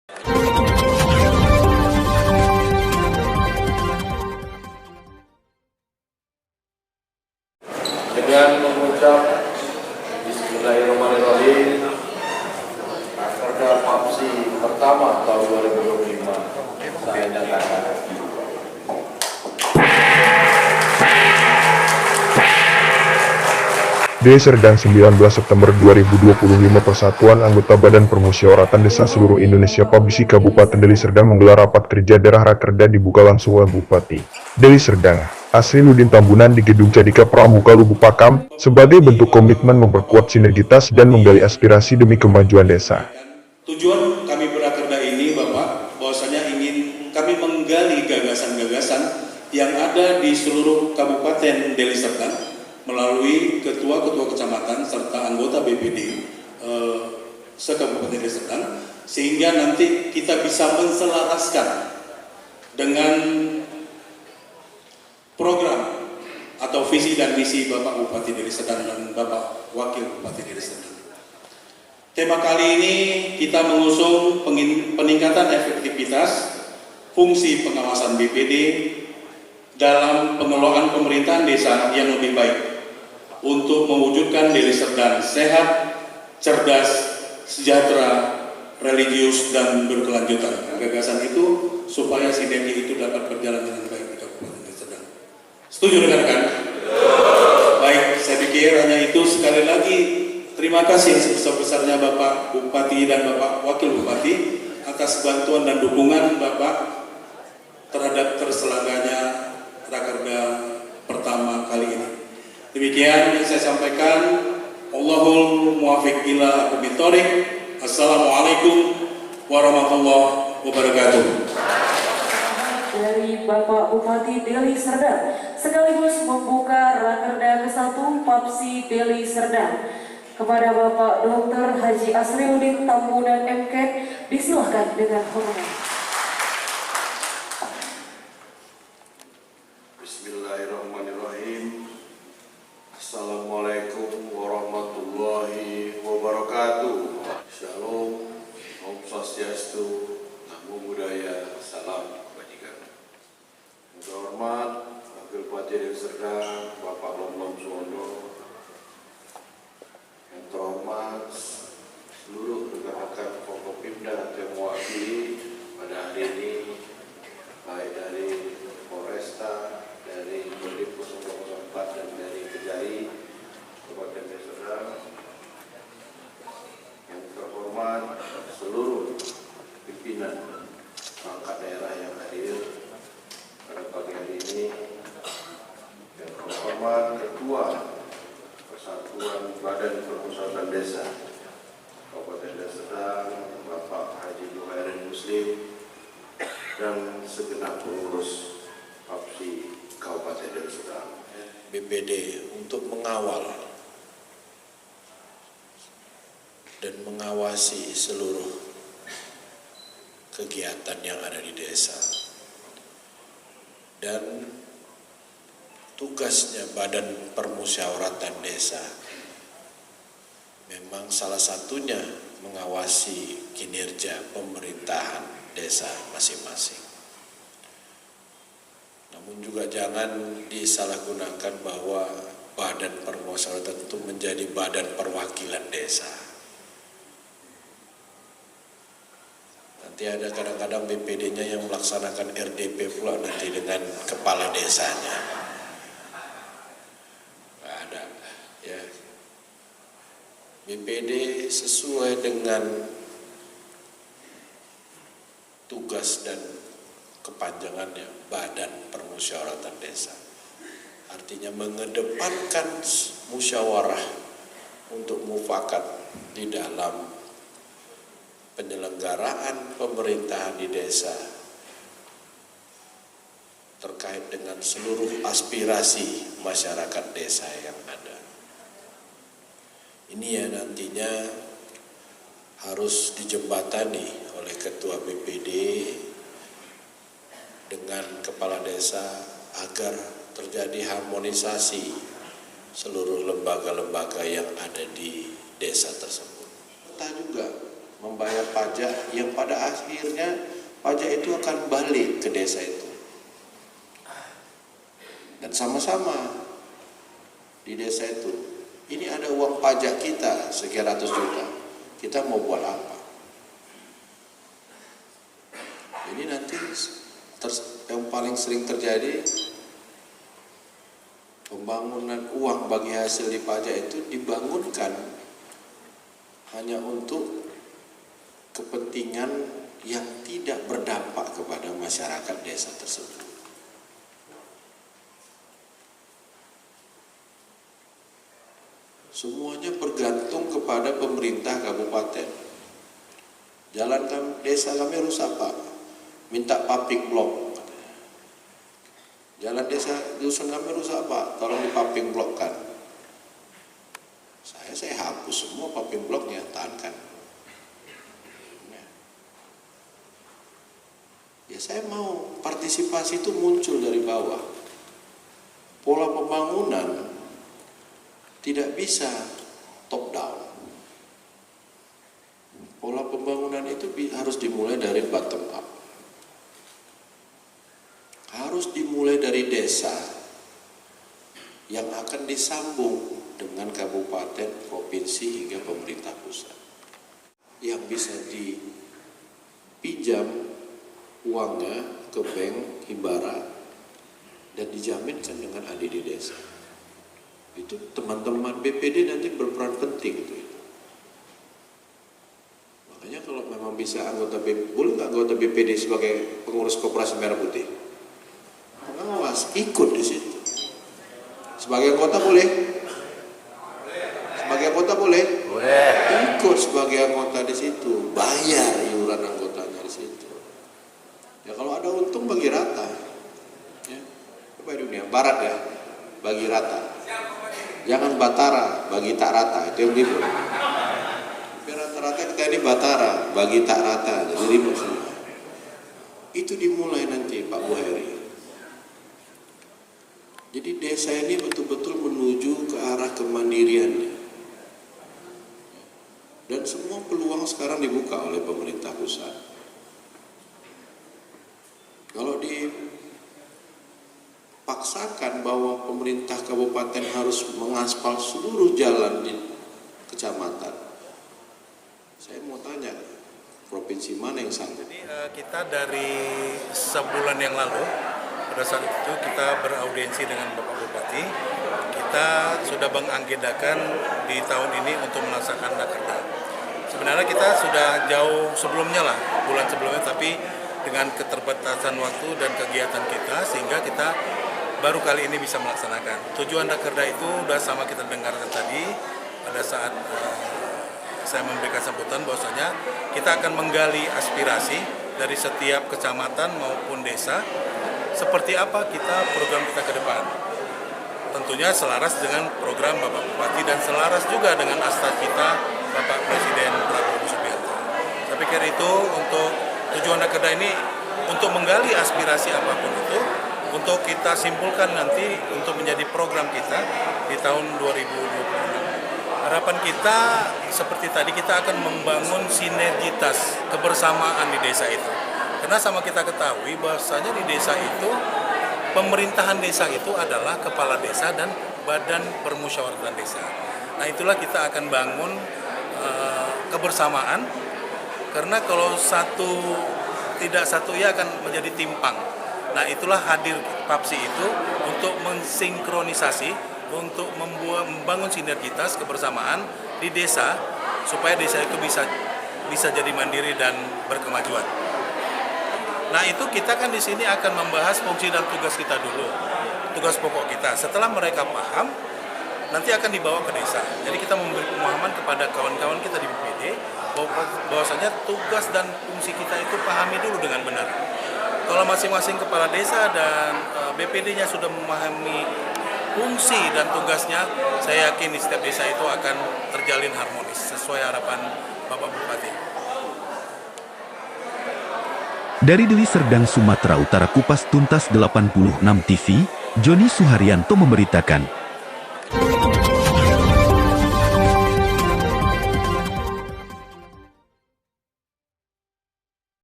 Dengan mengucap Bismillahirrahmanirrahim, Rakerda PAPSI pertama tahun 2025 saya nyatakan. Deli Serdang 19 September 2025 Persatuan Anggota Badan Permusyawaratan Desa Seluruh Indonesia PAPSI Kabupaten Deli Serdang menggelar rapat kerja daerah Rakerda dibuka langsung oleh Bupati Deli Serdang Asrinuddin Tambunan di Gedung Cadika Pramuka Lubuk Pakam sebagai bentuk komitmen memperkuat sinergitas dan menggali aspirasi demi kemajuan desa. Tujuan kami berakerda ini Bapak, bahwasanya ingin kami menggali gagasan-gagasan yang ada di seluruh Kabupaten Deli Serdang melalui ketua-ketua kecamatan serta anggota BPD se-Kabupaten Deli Serdang, sehingga nanti kita bisa menselaraskan dengan program atau visi dan misi Bapak Bupati Deli Serdang dan Bapak Wakil Bupati Deli Serdang. Tema kali ini kita mengusung peningkatan efektivitas fungsi pengawasan BPD dalam pengelolaan pemerintahan desa yang lebih baik untuk mewujudkan Deli Serdang sehat, cerdas, sejahtera, religius, dan berkelanjutan. Gagasan itu supaya sinergi itu dapat berjalan dengan baik di Kabupaten Deli Serdang. Setuju rekan-rekan? Baik, saya pikir hanya itu. Sekali lagi terima kasih sebesar-besarnya Bapak Bupati dan Bapak Wakil Bupati atas bantuan dan dukungan Bapak terhadap terselenggaranya Rakerda pertama kali ini. Demikian yang saya sampaikan. Allahul muwaffiq ila aqwamit thoriq. Assalamualaikum warahmatullahi wabarakatuh. Dari Bapak Bupati Deli Serdang sekaligus membuka Rakerda ke-1 PAPSI Deli Serdang. Kepada Bapak Dr. Haji Asrinuddin Tambunan MK, disilahkan dengan hormat. Bismillahirrahmanirrahim. Assalamualaikum warahmatullahi wabarakatuh. Shalom, Om Swastiastu, Namo Buddhaya, salam kebajikan. Yang terhormat Wakil Bupati Deli Serdang Bapak Lomlom Suwondo, yang terhormat seluruh rekan-rekan Forkopimda yang mewakili pada hari ini, baik dari Polresta, dari Kodim 004 dan dari Kejari Kabupaten Deli Serdang. Yang terhormat seluruh pimpinan perangkat daerah yang hadir pada pagi hari ini. Yang terhormat Ketua Persatuan Badan Permusyawaratan Desa Kabupaten Deli Serdang Bapak Haji Muhairin Muslim dan segenap pengurus PAPSI Kabupaten Deli Serdang. BPD untuk mengawal dan mengawasi seluruh kegiatan yang ada di desa. Dan tugasnya Badan Permusyawaratan Desa memang salah satunya mengawasi kinerja pemerintahan desa masing-masing. Namun juga jangan disalahgunakan bahwa Badan Permusyawaratan itu menjadi badan perwakilan desa. Nanti ada kadang-kadang BPD-nya yang melaksanakan RDP pula nanti dengan kepala desanya. Nggak ada, ya. BPD sesuai dengan tugas dan kepanjangannya Badan Permusyawaratan Desa. Artinya mengedepankan musyawarah untuk mufakat di dalam penyelenggaraan pemerintahan di desa terkait dengan seluruh aspirasi masyarakat desa yang ada. Ini ya nantinya harus dijembatani oleh Ketua BPD dengan Kepala Desa agar terjadi harmonisasi seluruh lembaga-lembaga yang ada di desa tersebut. Kita juga membayar pajak yang pada akhirnya pajak itu akan balik ke desa itu. Dan sama-sama di desa itu, ini ada uang pajak kita sekian ratus juta, kita mau buat apa? Jadi nanti yang paling sering terjadi, pembangunan uang bagi hasil di pajak itu dibangunkan hanya untuk kepentingan yang tidak berdampak kepada masyarakat desa tersebut. Semuanya bergantung kepada pemerintah kabupaten. Jalan desa kami rusak Pak, minta public block. Jalan desa dusun kami rusak Pak, tolong di public block kan. Saya hapus semua public blocknya, tahankan. Ya saya mau partisipasi itu muncul dari bawah. Pola pembangunan tidak bisa top down. Pola pembangunan itu harus dimulai dari bottom up. Harus dimulai dari desa yang akan disambung dengan kabupaten, provinsi hingga pemerintah pusat. Yang bisa dipinjam uangnya ke bank himbara dan dijaminkan dengan ada di desa. Itu teman-teman BPD nanti berperan penting itu. Makanya kalau memang bisa anggota BPD, boleh nggak anggota BPD sebagai pengurus Koperasi Merah Putih? Pengawas ikut di situ. Sebagai anggota boleh? Sebagai anggota boleh? Boleh. Ikut sebagai anggota di situ, bayar iuran anggotanya di situ. Ya kalau ada untung bagi rata. Ya. Apa dunia barat ya? Bagi rata. Jangan batara, bagi tak rata, itu yang ribut. Tapi rata-rata kita ini batara, bagi tak rata, jadi ribut semua. Itu dimulai nanti Pak Bu Heri. Jadi desa ini betul-betul menuju ke arah kemandiriannya. Dan semua peluang sekarang dibuka oleh pemerintah pusat. Kalau dipaksakan bahwa pemerintah kabupaten harus mengaspal seluruh jalan di kecamatan, saya mau tanya, provinsi mana yang sanggup? Jadi kita dari sebulan yang lalu, pada saat itu kita beraudiensi dengan Bapak Bupati, kita sudah mengagendakan di tahun ini untuk melaksanakan Rakerda. Sebenarnya kita sudah jauh sebelumnya lah, bulan sebelumnya, tapi dengan keterbatasan waktu dan kegiatan kita, sehingga kita baru kali ini bisa melaksanakan. Tujuan Rakerda itu sudah sama kita dengarkan tadi, pada saat saya memberikan sambutan bahwasanya kita akan menggali aspirasi dari setiap kecamatan maupun desa, seperti apa program kita ke depan. Tentunya selaras dengan program Bapak Bupati dan selaras juga dengan asta kita Bapak Presiden Prabowo Subianto. Saya pikir itu untuk tujuan Rakerda ini, untuk menggali aspirasi apapun itu, untuk kita simpulkan nanti untuk menjadi program kita di tahun 2026. Harapan kita seperti tadi, kita akan membangun sinergitas kebersamaan di desa itu. Karena sama kita ketahui bahwasanya di desa itu, pemerintahan desa itu adalah kepala desa dan badan permusyawaratan desa. Nah itulah kita akan bangun kebersamaan, karena kalau tidak satu ya akan menjadi timpang. Nah itulah hadir PAPSI itu untuk mensinkronisasi, untuk membangun sinergitas kebersamaan di desa, supaya desa itu bisa jadi mandiri dan berkemajuan. Nah itu kita kan di sini akan membahas fungsi dan tugas kita dulu, tugas pokok kita. Setelah mereka paham, nanti akan dibawa ke desa. Jadi kita memberi pemahaman kepada kawan-kawan kita di BPD bahwasanya tugas dan fungsi kita itu pahami dulu dengan benar. Kalau masing-masing kepala desa dan BPD-nya sudah memahami fungsi dan tugasnya, saya yakin di setiap desa itu akan terjalin harmonis sesuai harapan Bapak Bupati. Dari Deli Serdang, Sumatera Utara, Kupas Tuntas 86 TV, Joni Suharyanto memberitakan.